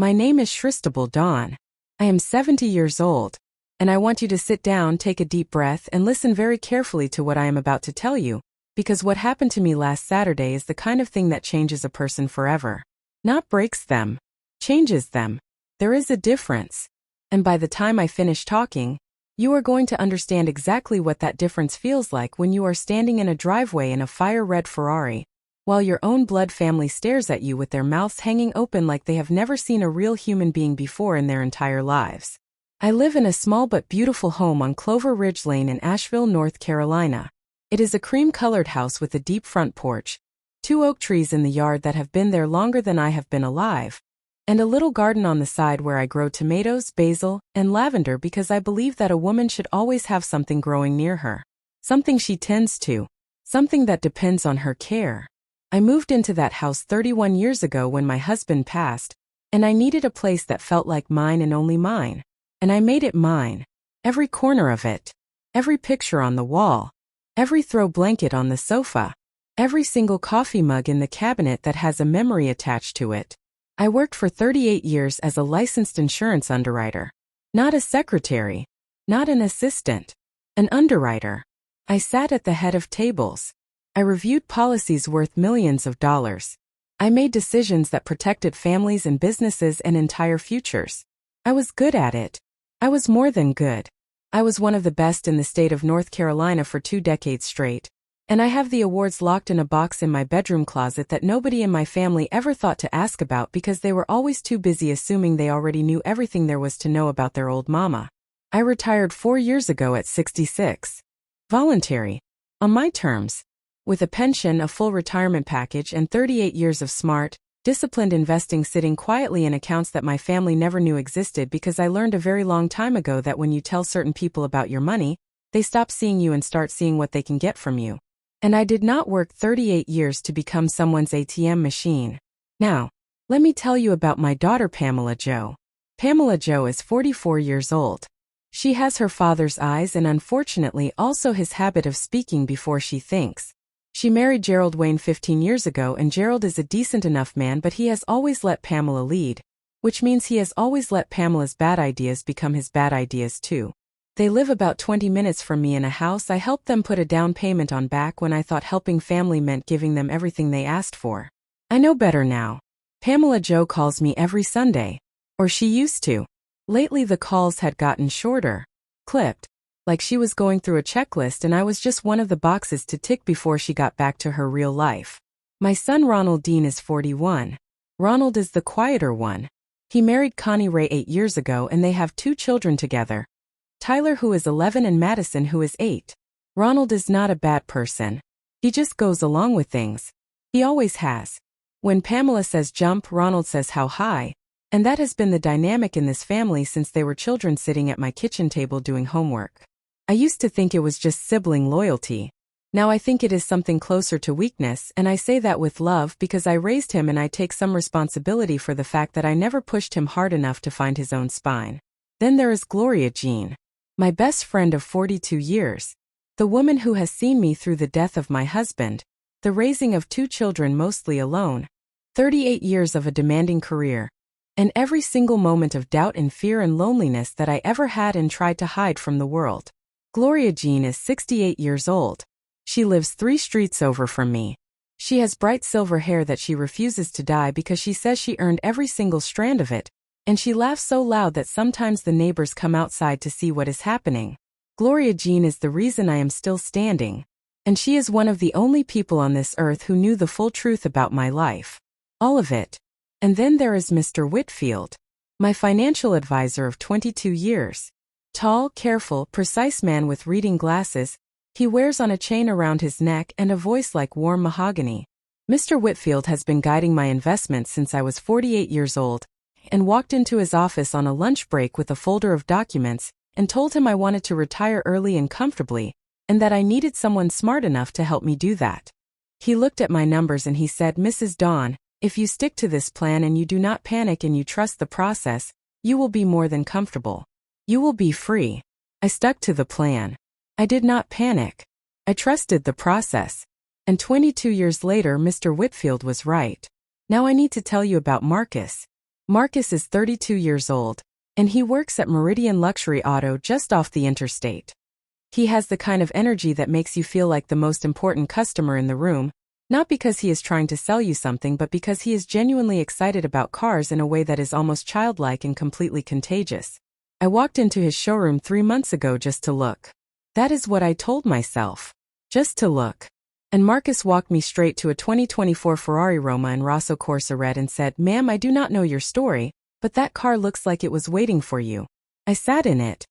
My name is Shristable Dawn. I am 70 years old, and I want you to sit down, take a deep breath, and listen very carefully to what I am about to tell you, because what happened to me last Saturday is the kind of thing that changes a person forever. Not breaks them, changes them. There is a difference. And by the time I finish talking, you are going to understand exactly what that difference feels like when you are standing in a driveway in a fire-red Ferrari, while your own blood family stares at you with their mouths hanging open like they have never seen a real human being before in their entire lives. I live in a small but beautiful home on Clover Ridge Lane in Asheville, North Carolina. It is a cream-colored house with a deep front porch, 2 oak trees in the yard that have been there longer than I have been alive, and a little garden on the side where I grow tomatoes, basil, and lavender because I believe that a woman should always have something growing near her. Something she tends to. Something that depends on her care. I moved into that house 31 years ago when my husband passed, and I needed a place that felt like mine and only mine. And I made it mine. Every corner of it. Every picture on the wall. Every throw blanket on the sofa. Every single coffee mug in the cabinet that has a memory attached to it. I worked for 38 years as a licensed insurance underwriter. Not a secretary. Not an assistant. An underwriter. I sat at the head of tables. I reviewed policies worth millions of dollars. I made decisions that protected families and businesses and entire futures. I was good at it. I was more than good. I was one of the best in the state of North Carolina for 2 decades straight. And I have the awards locked in a box in my bedroom closet that nobody in my family ever thought to ask about because they were always too busy assuming they already knew everything there was to know about their old mama. I retired 4 years ago at 66. Voluntary. On my terms. With a pension, a full retirement package, and 38 years of smart, disciplined investing sitting quietly in accounts that my family never knew existed because I learned a very long time ago that when you tell certain people about your money, they stop seeing you and start seeing what they can get from you. And I did not work 38 years to become someone's ATM machine. Now, let me tell you about my daughter Pamela Jo. Pamela Jo is 44 years old. She has her father's eyes and unfortunately also his habit of speaking before she thinks. She married Gerald Wayne 15 years ago and Gerald is a decent enough man, but he has always let Pamela lead, which means he has always let Pamela's bad ideas become his bad ideas too. They live about 20 minutes from me in a house I helped them put a down payment on back when I thought helping family meant giving them everything they asked for. I know better now. Pamela Jo calls me every Sunday. Or she used to. Lately the calls had gotten shorter. Clipped. Like she was going through a checklist and I was just one of the boxes to tick before she got back to her real life. My son Ronald Dean is 41. Ronald is the quieter one. He married Connie Ray 8 years ago and they have 2 children together. Tyler, who is 11, and Madison, who is 8. Ronald is not a bad person. He just goes along with things. He always has. When Pamela says jump, Ronald says how high. And that has been the dynamic in this family since they were children sitting at my kitchen table doing homework. I used to think it was just sibling loyalty. Now I think it is something closer to weakness, and I say that with love because I raised him and I take some responsibility for the fact that I never pushed him hard enough to find his own spine. Then there is Gloria Jean. My best friend of 42 years. The woman who has seen me through the death of my husband, the raising of 2 children mostly alone, 38 years of a demanding career, and every single moment of doubt and fear and loneliness that I ever had and tried to hide from the world. Gloria Jean is 68 years old. She lives 3 streets over from me. She has bright silver hair that she refuses to dye because she says she earned every single strand of it, and she laughs so loud that sometimes the neighbors come outside to see what is happening. Gloria Jean is the reason I am still standing, and she is one of the only people on this earth who knew the full truth about my life. All of it. And then there is Mr. Whitfield, my financial advisor of 22 years. Tall, careful, precise man with reading glasses, he wears on a chain around his neck and a voice like warm mahogany. Mr. Whitfield has been guiding my investments since I was 48 years old, and walked into his office on a lunch break with a folder of documents, and told him I wanted to retire early and comfortably, and that I needed someone smart enough to help me do that. He looked at my numbers and he said, "Mrs. Dawn, if you stick to this plan and you do not panic and you trust the process, you will be more than comfortable. You will be free." I stuck to the plan. I did not panic. I trusted the process. And 22 years later, Mr. Whitfield was right. Now I need to tell you about Marcus. Marcus is 32 years old, and he works at Meridian Luxury Auto just off the interstate. He has the kind of energy that makes you feel like the most important customer in the room, not because he is trying to sell you something but because he is genuinely excited about cars in a way that is almost childlike and completely contagious. I walked into his showroom 3 months ago just to look. That is what I told myself. Just to look. And Marcus walked me straight to a 2024 Ferrari Roma in Rosso Corsa Red and said, "Ma'am, I do not know your story, but that car looks like it was waiting for you." I sat in it.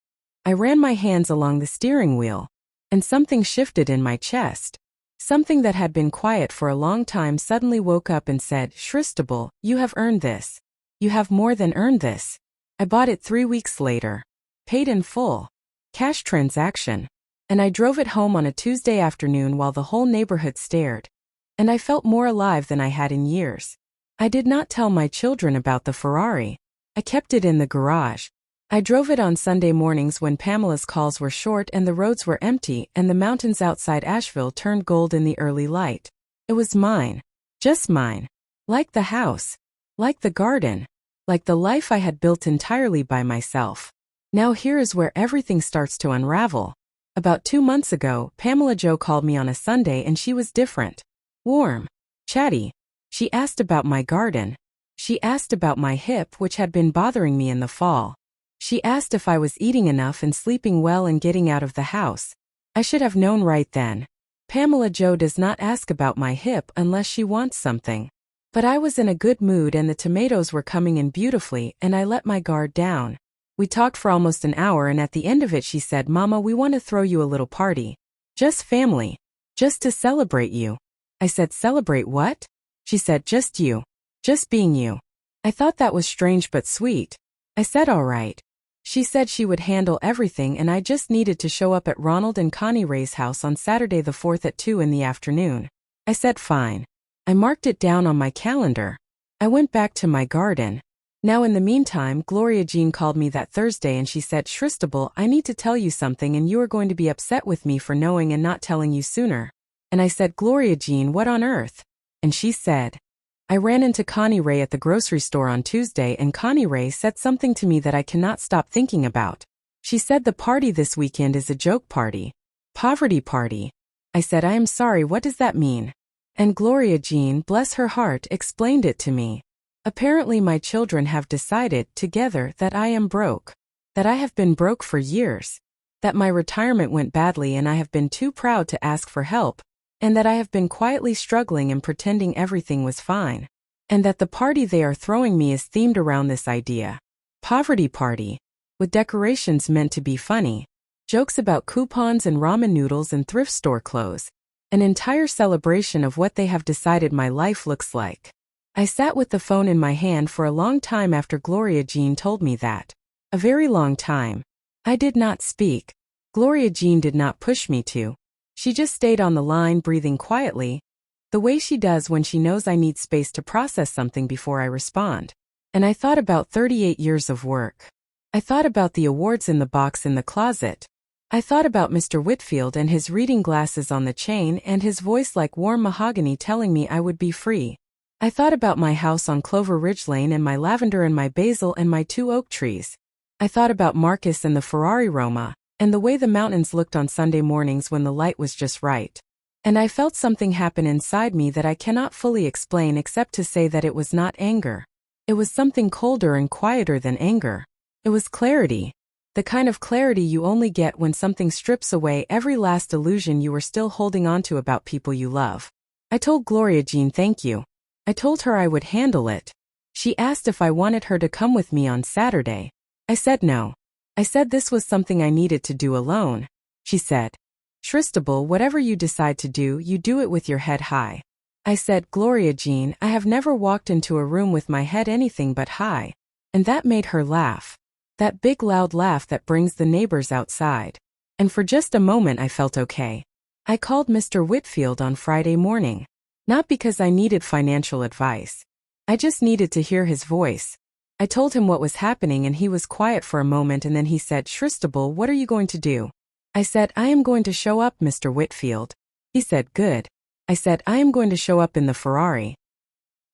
I ran my hands along the steering wheel, and something shifted in my chest. Something that had been quiet for a long time suddenly woke up and said, "Shristable, you have earned this. You have more than earned this." I bought it 3 weeks later. Paid in full. Cash transaction. And I drove it home on a Tuesday afternoon while the whole neighborhood stared. And I felt more alive than I had in years. I did not tell my children about the Ferrari. I kept it in the garage. I drove it on Sunday mornings when Pamela's calls were short and the roads were empty and the mountains outside Asheville turned gold in the early light. It was mine. Just mine. Like the house. Like the garden. Like the life I had built entirely by myself. Now here is where everything starts to unravel. About 2 months ago, Pamela Jo called me on a Sunday and she was different. Warm. Chatty. She asked about my garden. She asked about my hip, which had been bothering me in the fall. She asked if I was eating enough and sleeping well and getting out of the house. I should have known right then. Pamela Jo does not ask about my hip unless she wants something. But I was in a good mood and the tomatoes were coming in beautifully and I let my guard down. We talked for almost an hour and at the end of it she said, "Mama, we want to throw you a little party. Just family. Just to celebrate you." I said, "Celebrate what?" She said, "Just you. Just being you." I thought that was strange but sweet. I said, "All right." She said she would handle everything and I just needed to show up at Ronald and Connie Ray's house on Saturday the 4th at 2 in the afternoon. I said fine. I marked it down on my calendar. I went back to my garden. Now in the meantime, Gloria Jean called me that Thursday and she said, "Shristable, I need to tell you something and you are going to be upset with me for knowing and not telling you sooner." And I said, "Gloria Jean, what on earth?" And she said, "I ran into Connie Ray at the grocery store on Tuesday and Connie Ray said something to me that I cannot stop thinking about. She said the party this weekend is a joke party. Poverty party." I said, "I am sorry, what does that mean?" And Gloria Jean, bless her heart, explained it to me. Apparently my children have decided, together, that I am broke. That I have been broke for years. That my retirement went badly and I have been too proud to ask for help. And that I have been quietly struggling and pretending everything was fine. And that the party they are throwing me is themed around this idea. Poverty party. With decorations meant to be funny. Jokes about coupons and ramen noodles and thrift store clothes. An entire celebration of what they have decided my life looks like. I sat with the phone in my hand for a long time after Gloria Jean told me that. A very long time. I did not speak. Gloria Jean did not push me to. She just stayed on the line breathing quietly, the way she does when she knows I need space to process something before I respond. And I thought about 38 years of work. I thought about the awards in the box in the closet. I thought about Mr. Whitfield and his reading glasses on the chain and his voice like warm mahogany telling me I would be free. I thought about my house on Clover Ridge Lane and my lavender and my basil and my 2 oak trees. I thought about Marcus and the Ferrari Roma, and the way the mountains looked on Sunday mornings when the light was just right. And I felt something happen inside me that I cannot fully explain except to say that it was not anger. It was something colder and quieter than anger. It was clarity. The kind of clarity you only get when something strips away every last illusion you were still holding onto about people you love. I told Gloria Jean thank you. I told her I would handle it. She asked if I wanted her to come with me on Saturday. I said no. I said this was something I needed to do alone. She said, "Shristable, whatever you decide to do, you do it with your head high." I said, "Gloria Jean, I have never walked into a room with my head anything but high." And that made her laugh. That big loud laugh that brings the neighbors outside. And for just a moment I felt okay. I called Mr. Whitfield on Friday morning. Not because I needed financial advice. I just needed to hear his voice. I told him what was happening and he was quiet for a moment and then he said, "Shristable, what are you going to do?" I said, "I am going to show up, Mr. Whitfield." He said, "Good." I said, "I am going to show up in the Ferrari."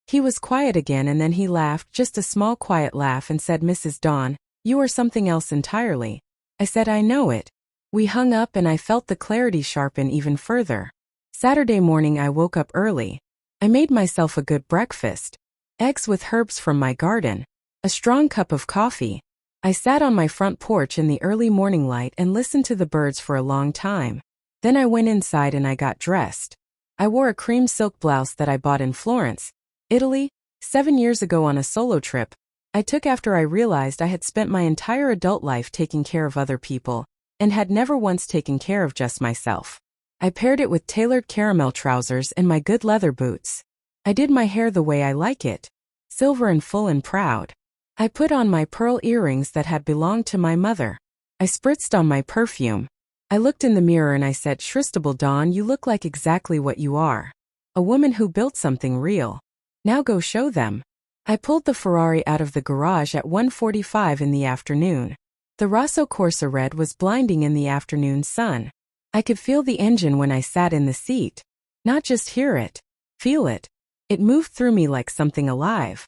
He was quiet again and then he laughed, just a small quiet laugh, and said, "Mrs. Dawn, you are something else entirely." I said, "I know it." We hung up and I felt the clarity sharpen even further. Saturday morning I woke up early. I made myself a good breakfast. Eggs with herbs from my garden. A strong cup of coffee. I sat on my front porch in the early morning light and listened to the birds for a long time. Then I went inside and I got dressed. I wore a cream silk blouse that I bought in Florence, Italy, 7 years ago on a solo trip I took after I realized I had spent my entire adult life taking care of other people, and had never once taken care of just myself. I paired it with tailored caramel trousers and my good leather boots. I did my hair the way I like it, silver and full and proud. I put on my pearl earrings that had belonged to my mother. I spritzed on my perfume. I looked in the mirror and I said, "Shristable Dawn, you look like exactly what you are. A woman who built something real. Now go show them." I pulled the Ferrari out of the garage at 1:45 in the afternoon. The Rosso Corsa red was blinding in the afternoon sun. I could feel the engine when I sat in the seat. Not just hear it. Feel it. It moved through me like something alive.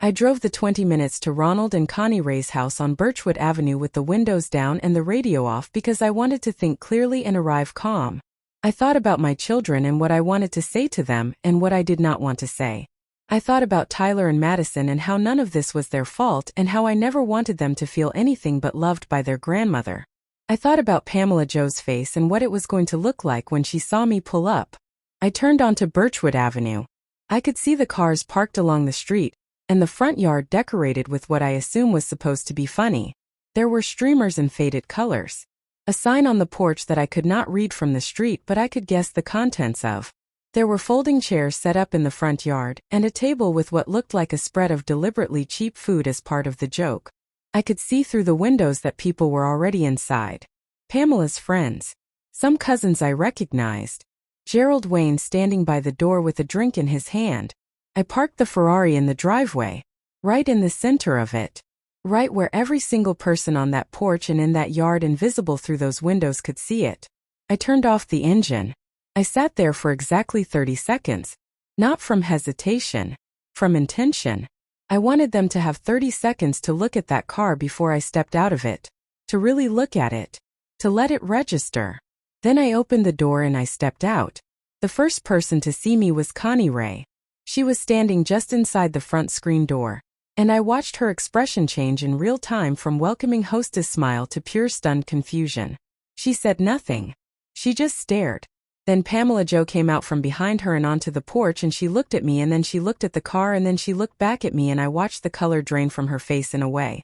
I drove the 20 minutes to Ronald and Connie Ray's house on Birchwood Avenue with the windows down and the radio off because I wanted to think clearly and arrive calm. I thought about my children and what I wanted to say to them and what I did not want to say. I thought about Tyler and Madison and how none of this was their fault and how I never wanted them to feel anything but loved by their grandmother. I thought about Pamela Jo's face and what it was going to look like when she saw me pull up. I turned onto Birchwood Avenue. I could see the cars parked along the street, and the front yard decorated with what I assume was supposed to be funny. There were streamers in faded colors. A sign on the porch that I could not read from the street but I could guess the contents of. There were folding chairs set up in the front yard, and a table with what looked like a spread of deliberately cheap food as part of the joke. I could see through the windows that people were already inside. Pamela's friends. Some cousins I recognized. Gerald Wayne standing by the door with a drink in his hand. I parked the Ferrari in the driveway. Right in the center of it. Right where every single person on that porch and in that yard and visible through those windows could see it. I turned off the engine. I sat there for exactly 30 seconds. Not from hesitation. From intention. I wanted them to have 30 seconds to look at that car before I stepped out of it. To really look at it. To let it register. Then I opened the door and I stepped out. The first person to see me was Connie Ray. She was standing just inside the front screen door, and I watched her expression change in real time from welcoming hostess smile to pure stunned confusion. She said nothing. She just stared. Then Pamela Jo came out from behind her and onto the porch and she looked at me and then she looked at the car and then she looked back at me and I watched the color drain from her face in a way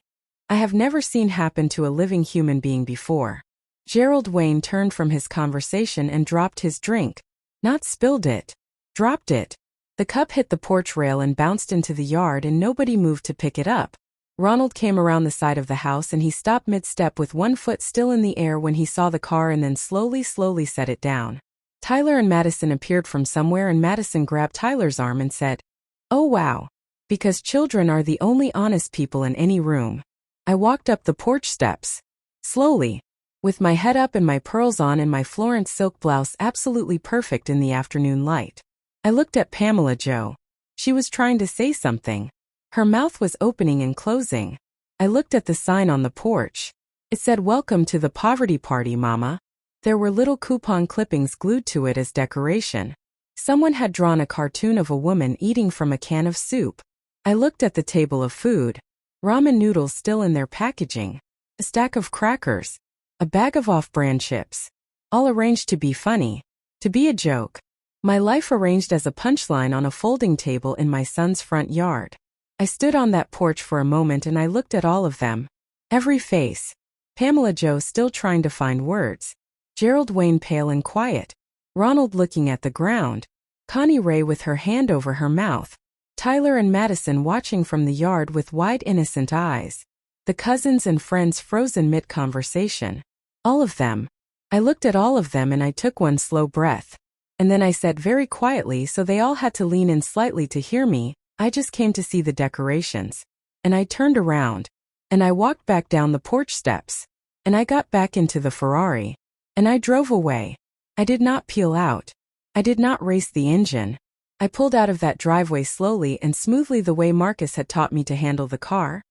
I have never seen happen to a living human being before. Gerald Wayne turned from his conversation and dropped his drink. Not spilled it. Dropped it. The cup hit the porch rail and bounced into the yard and nobody moved to pick it up. Ronald came around the side of the house and he stopped mid-step with one foot still in the air when he saw the car and then slowly set it down. Tyler and Madison appeared from somewhere and Madison grabbed Tyler's arm and said, "Oh wow." Because children are the only honest people in any room. I walked up the porch steps. Slowly. With my head up and my pearls on and my Florence silk blouse absolutely perfect in the afternoon light. I looked at Pamela Jo. She was trying to say something. Her mouth was opening and closing. I looked at the sign on the porch. It said, "Welcome to the poverty party, Mama." There were little coupon clippings glued to it as decoration. Someone had drawn a cartoon of a woman eating from a can of soup. I looked at the table of food. Ramen noodles still in their packaging. A stack of crackers. A bag of off-brand chips. All arranged to be funny. To be a joke. My life arranged as a punchline on a folding table in my son's front yard. I stood on that porch for a moment and I looked at all of them. Every face. Pamela Jo still trying to find words. Gerald Wayne pale and quiet. Ronald looking at the ground. Connie Ray with her hand over her mouth. Tyler and Madison watching from the yard with wide innocent eyes. The cousins and friends frozen mid-conversation. All of them. I looked at all of them and I took one slow breath. And then I said very quietly so they all had to lean in slightly to hear me, "I just came to see the decorations." And I turned around. And I walked back down the porch steps. And I got back into the Ferrari. And I drove away. I did not peel out. I did not race the engine. I pulled out of that driveway slowly and smoothly the way Marcus had taught me to handle the car.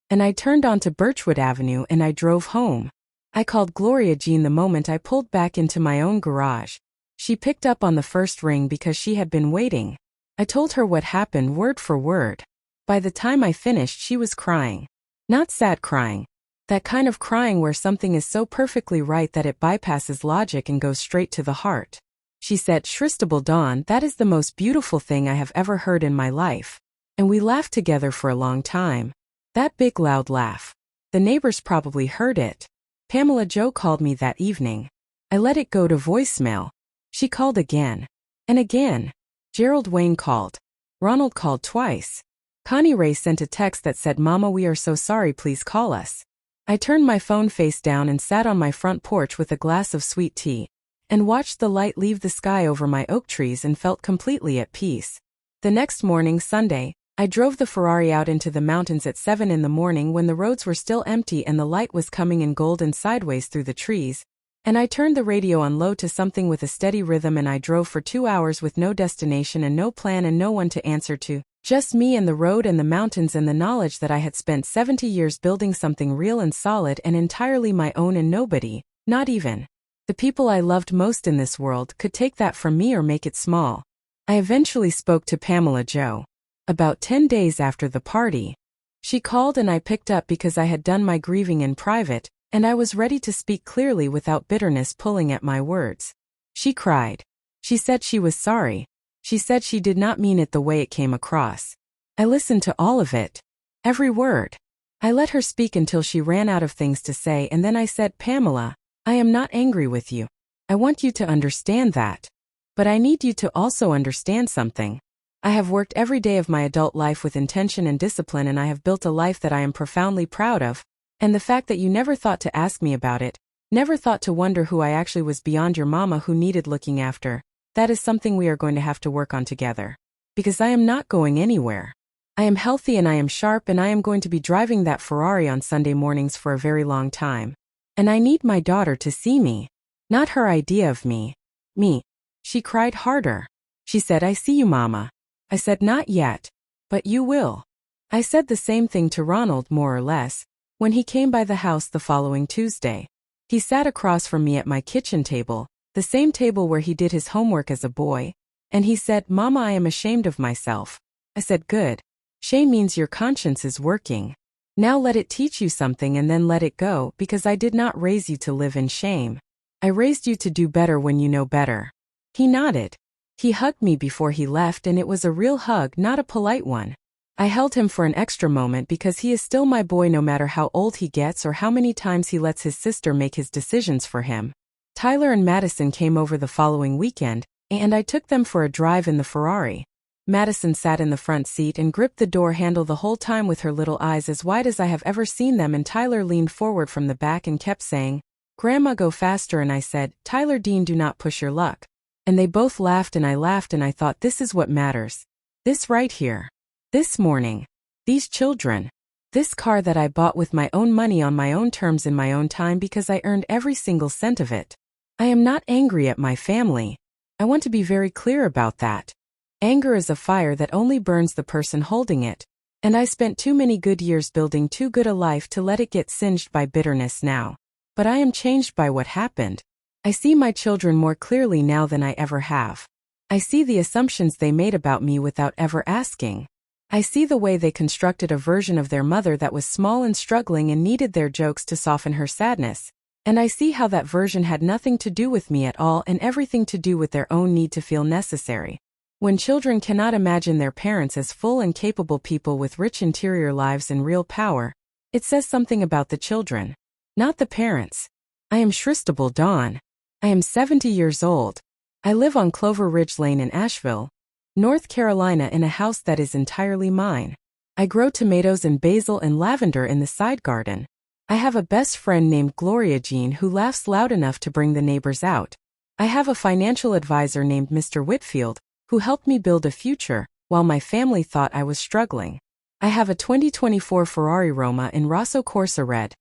And I turned onto Birchwood Avenue and I drove home. I called Gloria Jean the moment I pulled back into my own garage. She picked up on the first ring because she had been waiting. I told her what happened word for word. By the time I finished, she was crying. Not sad crying. That kind of crying where something is so perfectly right that it bypasses logic and goes straight to the heart. She said, "Shristable Dawn, that is the most beautiful thing I have ever heard in my life." And we laughed together for a long time. That big loud laugh. The neighbors probably heard it. Pamela Jo called me that evening. I let it go to voicemail. She called again. And again. Gerald Wayne called. Ronald called twice. Connie Ray sent a text that said, "Mama, we are so sorry, please call us." I turned my phone face down and sat on my front porch with a glass of sweet tea, and watched the light leave the sky over my oak trees and felt completely at peace. The next morning, Sunday, I drove the Ferrari out into the mountains at 7 in the morning when the roads were still empty and the light was coming in golden sideways through the trees, and I turned the radio on low to something with a steady rhythm and I drove for 2 hours with no destination and no plan and no one to answer to. Just me and the road and the mountains and the knowledge that I had spent 70 years building something real and solid and entirely my own, and nobody, not even the people I loved most in this world, could take that from me or make it small. I eventually spoke to Pamela Jo. About 10 days after the party. She called and I picked up because I had done my grieving in private, and I was ready to speak clearly without bitterness pulling at my words. She cried. She said she was sorry. She said she did not mean it the way it came across. I listened to all of it. Every word. I let her speak until she ran out of things to say, and then I said, "Pamela, I am not angry with you. I want you to understand that. But I need you to also understand something. I have worked every day of my adult life with intention and discipline, and I have built a life that I am profoundly proud of, and the fact that you never thought to ask me about it, never thought to wonder who I actually was beyond your mama who needed looking after, that is something we are going to have to work on together. Because I am not going anywhere. I am healthy and I am sharp, and I am going to be driving that Ferrari on Sunday mornings for a very long time. And I need my daughter to see me. Not her idea of me. Me." She cried harder. She said, "I see you, Mama." I said, "Not yet. But you will." I said the same thing to Ronald, more or less, when he came by the house the following Tuesday. He sat across from me at my kitchen table, the same table where he did his homework as a boy, and he said, "Mama, I am ashamed of myself." I said, "Good. Shame means your conscience is working. Now let it teach you something and then let it go, because I did not raise you to live in shame. I raised you to do better when you know better." He nodded. He hugged me before he left, and it was a real hug, not a polite one. I held him for an extra moment because he is still my boy no matter how old he gets or how many times he lets his sister make his decisions for him. Tyler and Madison came over the following weekend, and I took them for a drive in the Ferrari. Madison sat in the front seat and gripped the door handle the whole time with her little eyes as wide as I have ever seen them, and Tyler leaned forward from the back and kept saying, "Grandma, go faster," and I said, "Tyler Dean, do not push your luck." And they both laughed and I laughed, and I thought, this is what matters. This right here. This morning. These children. This car that I bought with my own money on my own terms in my own time because I earned every single cent of it. I am not angry at my family. I want to be very clear about that. Anger is a fire that only burns the person holding it, and I spent too many good years building too good a life to let it get singed by bitterness now. But I am changed by what happened. I see my children more clearly now than I ever have. I see the assumptions they made about me without ever asking. I see the way they constructed a version of their mother that was small and struggling and needed their jokes to soften her sadness. And I see how that version had nothing to do with me at all and everything to do with their own need to feel necessary. When children cannot imagine their parents as full and capable people with rich interior lives and real power, it says something about the children, not the parents. I am Shristable Dawn. I am 70 years old. I live on Clover Ridge Lane in Asheville, North Carolina, in a house that is entirely mine. I grow tomatoes and basil and lavender in the side garden. I have a best friend named Gloria Jean who laughs loud enough to bring the neighbors out. I have a financial advisor named Mr. Whitfield, who helped me build a future, while my family thought I was struggling. I have a 2024 Ferrari Roma in Rosso Corsa red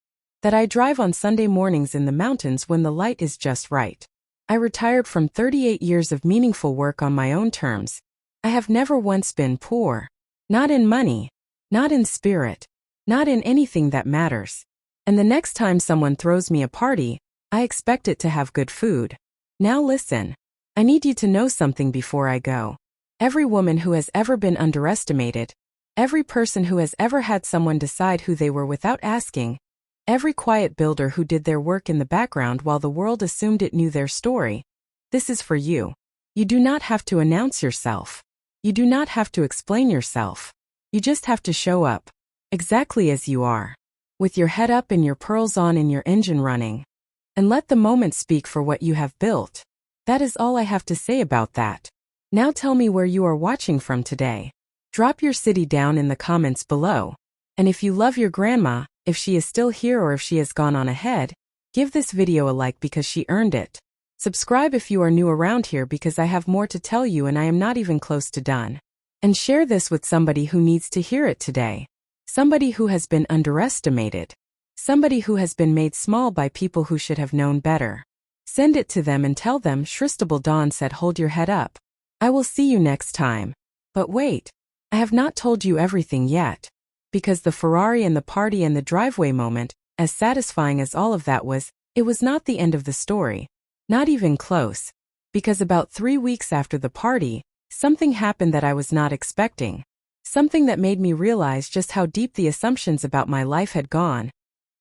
that I drive on Sunday mornings in the mountains when the light is just right. I retired from 38 years of meaningful work on my own terms, I have never once been poor. Not in money. Not in spirit. Not in anything that matters. And the next time someone throws me a party, I expect it to have good food. Now listen. I need you to know something before I go. Every woman who has ever been underestimated, every person who has ever had someone decide who they were without asking, every quiet builder who did their work in the background while the world assumed it knew their story, this is for you. You do not have to announce yourself. You do not have to explain yourself. You just have to show up. Exactly as you are. With your head up and your pearls on and your engine running. And let the moment speak for what you have built. That is all I have to say about that. Now tell me where you are watching from today. Drop your city down in the comments below. And if you love your grandma, if she is still here or if she has gone on ahead, give this video a like because she earned it. Subscribe if you are new around here because I have more to tell you and I am not even close to done. And share this with somebody who needs to hear it today. Somebody who has been underestimated. Somebody who has been made small by people who should have known better. Send it to them and tell them Shristable Dawn said hold your head up. I will see you next time. But wait, I have not told you everything yet. Because the Ferrari and the party and the driveway moment, as satisfying as all of that was, it was not the end of the story. Not even close. Because about 3 weeks after the party, something happened that I was not expecting. Something that made me realize just how deep the assumptions about my life had gone.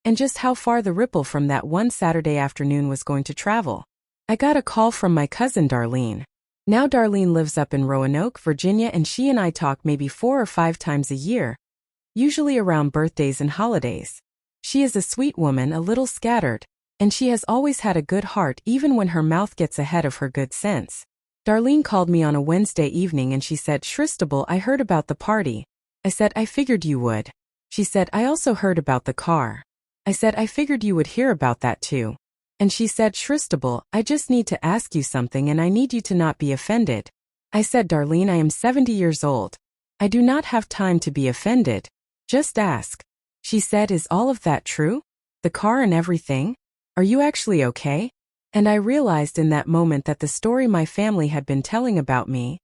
And just how far the ripple from that one Saturday afternoon was going to travel. I got a call from my cousin Darlene. Now Darlene lives up in Roanoke, Virginia, and she and I talk maybe 4 or 5 times a year, usually around birthdays and holidays. She is a sweet woman, a little scattered, and she has always had a good heart even when her mouth gets ahead of her good sense. Darlene called me on a Wednesday evening and she said, Shristable, I heard about the party. I said, I figured you would. She said, I also heard about the car. I said, I figured you would hear about that too. And she said, Shristable, I just need to ask you something and I need you to not be offended. I said, Darlene, I am 70 years old. I do not have time to be offended. Just ask. She said, is all of that true? The car and everything? Are you actually okay? And I realized in that moment that the story my family had been telling about me,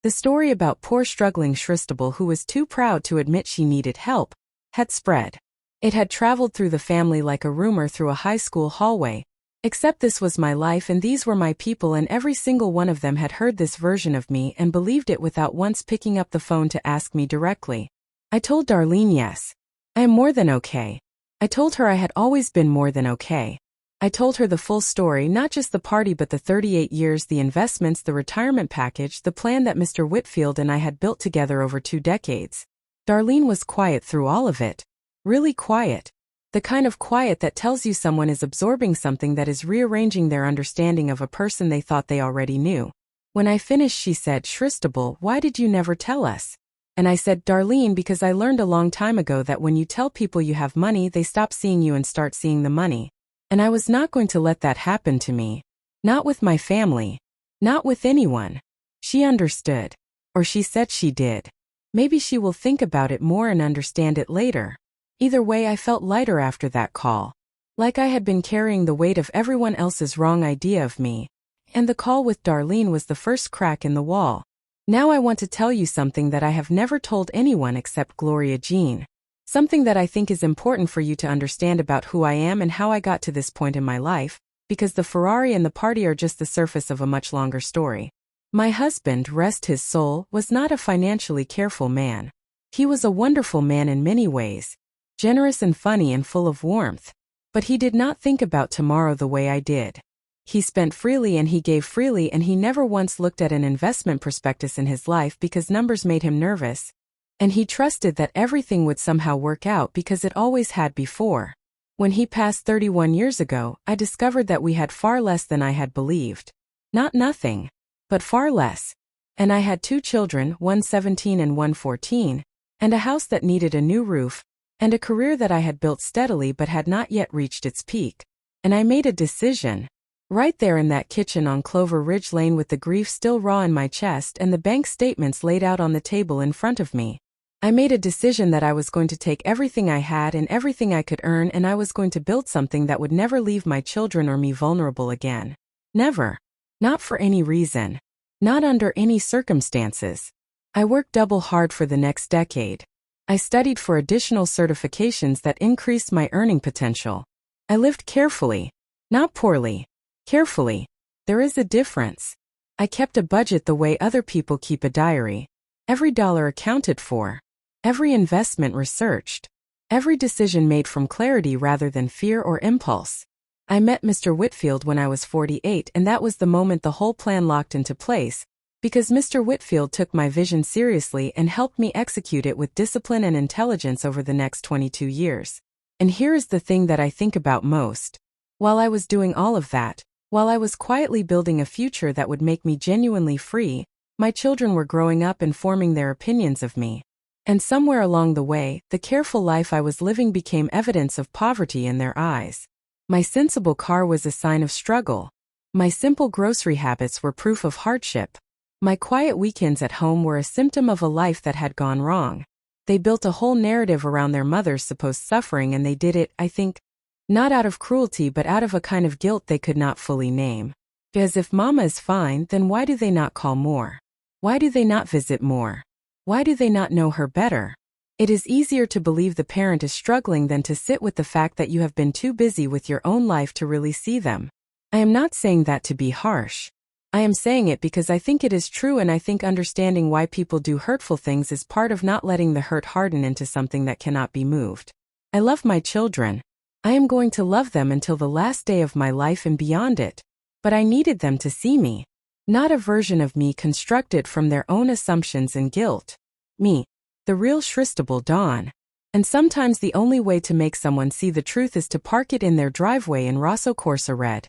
the story about poor struggling Shristable who was too proud to admit she needed help, had spread. It had traveled through the family like a rumor through a high school hallway. Except this was my life and these were my people and every single one of them had heard this version of me and believed it without once picking up the phone to ask me directly. I told Darlene yes. I am more than okay. I told her I had always been more than okay. I told her the full story, not just the party but the 38 years, the investments, the retirement package, the plan that Mr. Whitfield and I had built together over 2 decades. Darlene was quiet through all of it. Really quiet. The kind of quiet that tells you someone is absorbing something that is rearranging their understanding of a person they thought they already knew. When I finished she said, Shristable, why did you never tell us? And I said, Darlene, because I learned a long time ago that when you tell people you have money they stop seeing you and start seeing the money. And I was not going to let that happen to me. Not with my family. Not with anyone. She understood. Or she said she did. Maybe she will think about it more and understand it later. Either way, I felt lighter after that call. Like I had been carrying the weight of everyone else's wrong idea of me. And the call with Darlene was the first crack in the wall. Now I want to tell you something that I have never told anyone except Gloria Jean. Something that I think is important for you to understand about who I am and how I got to this point in my life, because the Ferrari and the party are just the surface of a much longer story. My husband, rest his soul, was not a financially careful man. He was a wonderful man in many ways. Generous and funny and full of warmth. But he did not think about tomorrow the way I did. He spent freely and he gave freely and he never once looked at an investment prospectus in his life because numbers made him nervous. And he trusted that everything would somehow work out because it always had before. When he passed 31 years ago, I discovered that we had far less than I had believed. Not nothing, but far less. And I had 2 children, one 17 and one 14, and a house that needed a new roof, and a career that I had built steadily but had not yet reached its peak. And I made a decision. Right there in that kitchen on Clover Ridge Lane with the grief still raw in my chest and the bank statements laid out on the table in front of me. I made a decision that I was going to take everything I had and everything I could earn and I was going to build something that would never leave my children or me vulnerable again. Never. Not for any reason. Not under any circumstances. I worked double hard for the next decade. I studied for additional certifications that increased my earning potential. I lived carefully. Not poorly. Carefully. There is a difference. I kept a budget the way other people keep a diary. Every dollar accounted for. Every investment researched. Every decision made from clarity rather than fear or impulse. I met Mr. Whitfield when I was 48, and that was the moment the whole plan locked into place, because Mr. Whitfield took my vision seriously and helped me execute it with discipline and intelligence over the next 22 years. And here is the thing that I think about most. While I was doing all of that, while I was quietly building a future that would make me genuinely free, my children were growing up and forming their opinions of me. And somewhere along the way, the careful life I was living became evidence of poverty in their eyes. My sensible car was a sign of struggle. My simple grocery habits were proof of hardship. My quiet weekends at home were a symptom of a life that had gone wrong. They built a whole narrative around their mother's supposed suffering, and they did it, I think, not out of cruelty but out of a kind of guilt they could not fully name. Because if Mama is fine, then why do they not call more? Why do they not visit more? Why do they not know her better? It is easier to believe the parent is struggling than to sit with the fact that you have been too busy with your own life to really see them. I am not saying that to be harsh. I am saying it because I think it is true, and I think understanding why people do hurtful things is part of not letting the hurt harden into something that cannot be moved. I love my children. I am going to love them until the last day of my life and beyond it. But I needed them to see me. Not a version of me constructed from their own assumptions and guilt. Me. The real Shristable Dawn. And sometimes the only way to make someone see the truth is to park it in their driveway in Rosso Corsa red.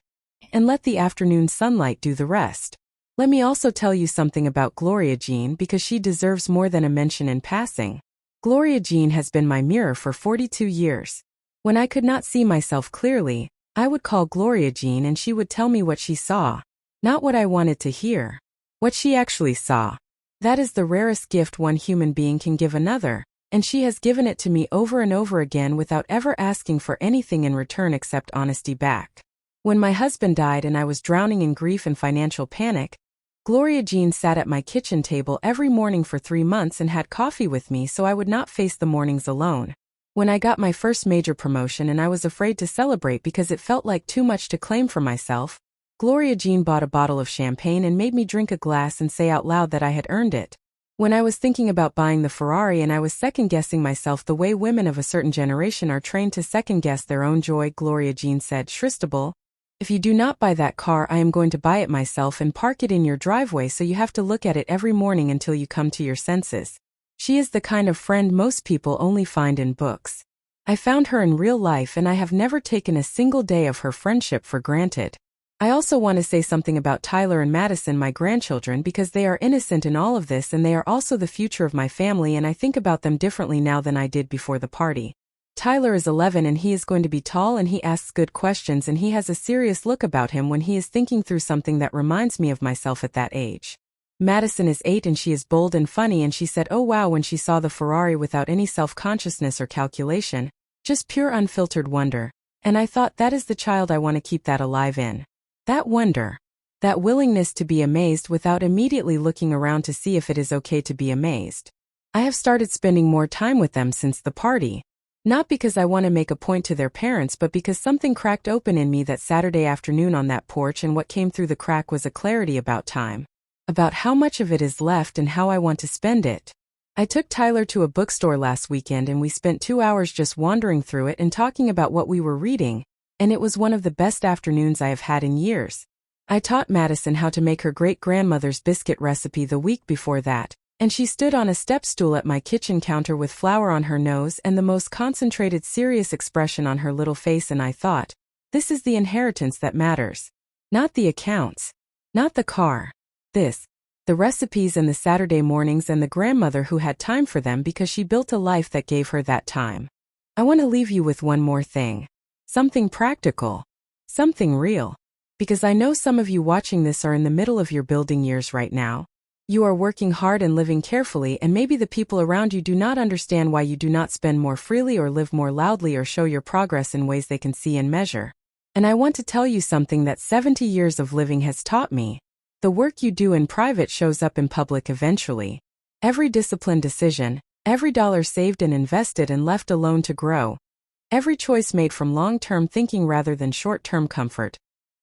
And let the afternoon sunlight do the rest. Let me also tell you something about Gloria Jean, because she deserves more than a mention in passing. Gloria Jean has been my mirror for 42 years. When I could not see myself clearly, I would call Gloria Jean and she would tell me what she saw. Not what I wanted to hear. What she actually saw. That is the rarest gift one human being can give another, and she has given it to me over and over again without ever asking for anything in return except honesty back. When my husband died and I was drowning in grief and financial panic, Gloria Jean sat at my kitchen table every morning for 3 months and had coffee with me so I would not face the mornings alone. When I got my first major promotion and I was afraid to celebrate because it felt like too much to claim for myself, Gloria Jean bought a bottle of champagne and made me drink a glass and say out loud that I had earned it. When I was thinking about buying the Ferrari and I was second-guessing myself the way women of a certain generation are trained to second-guess their own joy, Gloria Jean said, "Shristable, if you do not buy that car, I am going to buy it myself and park it in your driveway so you have to look at it every morning until you come to your senses." She is the kind of friend most people only find in books. I found her in real life and I have never taken a single day of her friendship for granted. I also want to say something about Tyler and Madison, my grandchildren, because they are innocent in all of this and they are also the future of my family, and I think about them differently now than I did before the party. Tyler is 11 and he is going to be tall and he asks good questions and he has a serious look about him when he is thinking through something that reminds me of myself at that age. Madison is 8 and she is bold and funny, and she said, "Oh wow," when she saw the Ferrari without any self-consciousness or calculation, just pure unfiltered wonder. And I thought, that is the child I want to keep that alive in. That wonder. That willingness to be amazed without immediately looking around to see if it is okay to be amazed. I have started spending more time with them since the party. Not because I want to make a point to their parents, but because something cracked open in me that Saturday afternoon on that porch, and what came through the crack was a clarity about time. About how much of it is left and how I want to spend it. I took Tyler to a bookstore last weekend and we spent 2 hours just wandering through it and talking about what we were reading, and it was one of the best afternoons I have had in years. I taught Madison how to make her great-grandmother's biscuit recipe the week before that, and she stood on a step stool at my kitchen counter with flour on her nose and the most concentrated, serious expression on her little face, and I thought, this is the inheritance that matters. Not the accounts. Not the car. This. The recipes and the Saturday mornings and the grandmother who had time for them because she built a life that gave her that time. I want to leave you with one more thing. Something practical. Something real. Because I know some of you watching this are in the middle of your building years right now. You are working hard and living carefully, and maybe the people around you do not understand why you do not spend more freely or live more loudly or show your progress in ways they can see and measure. And I want to tell you something that 70 years of living has taught me. The work you do in private shows up in public eventually. Every disciplined decision, every dollar saved and invested and left alone to grow, every choice made from long-term thinking rather than short-term comfort.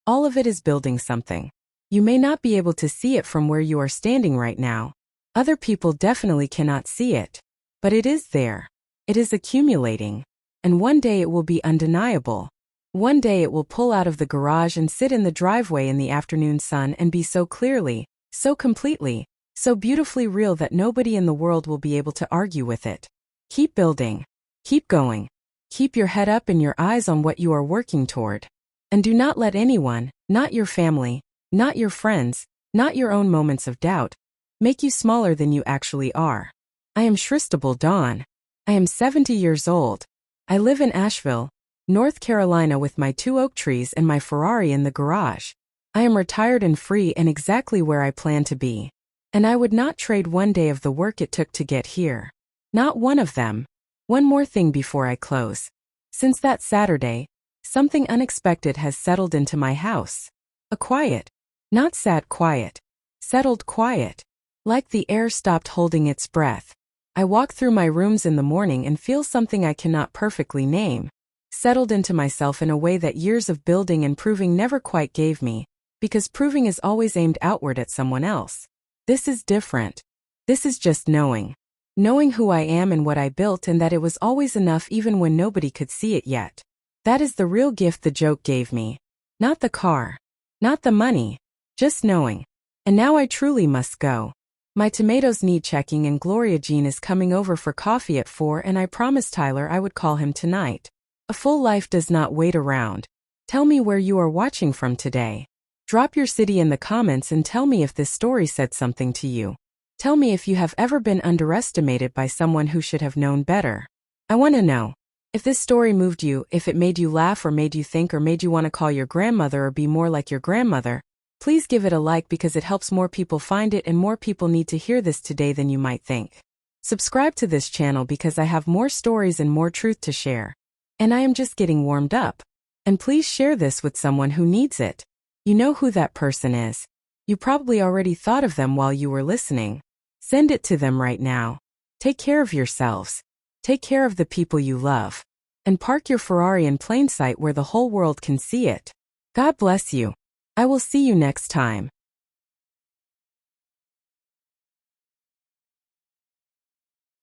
All of it is building something. You may not be able to see it from where you are standing right now. Other people definitely cannot see it. But it is there. It is accumulating. And one day it will be undeniable. One day it will pull out of the garage and sit in the driveway in the afternoon sun and be so clearly, so completely, so beautifully real that nobody in the world will be able to argue with it. Keep building. Keep going. Keep your head up and your eyes on what you are working toward. And do not let anyone, not your family, not your friends, not your own moments of doubt, make you smaller than you actually are. I am Shristable Dawn. I am 70 years old. I live in Asheville, North Carolina with my 2 oak trees and my Ferrari in the garage. I am retired and free and exactly where I plan to be. And I would not trade one day of the work it took to get here. Not one of them. One more thing before I close. Since that Saturday, something unexpected has settled into my house. A quiet. Not sad quiet. Settled quiet. Like the air stopped holding its breath. I walk through my rooms in the morning and feel something I cannot perfectly name. Settled into myself in a way that years of building and proving never quite gave me, because proving is always aimed outward at someone else. This is different. This is just knowing. Knowing who I am and what I built and that it was always enough even when nobody could see it yet. That is the real gift the joke gave me. Not the car. Not the money. Just knowing. And now I truly must go. My tomatoes need checking and Gloria Jean is coming over for coffee at 4 and I promised Tyler I would call him tonight. A full life does not wait around. Tell me where you are watching from today. Drop your city in the comments and tell me if this story said something to you. Tell me if you have ever been underestimated by someone who should have known better. I want to know. If this story moved you, if it made you laugh or made you think or made you want to call your grandmother or be more like your grandmother, please give it a like because it helps more people find it and more people need to hear this today than you might think. Subscribe to this channel because I have more stories and more truth to share. And I am just getting warmed up. And please share this with someone who needs it. You know who that person is. You probably already thought of them while you were listening. Send it to them right now. Take care of yourselves. Take care of the people you love. And park your Ferrari in plain sight where the whole world can see it. God bless you. I will see you next time.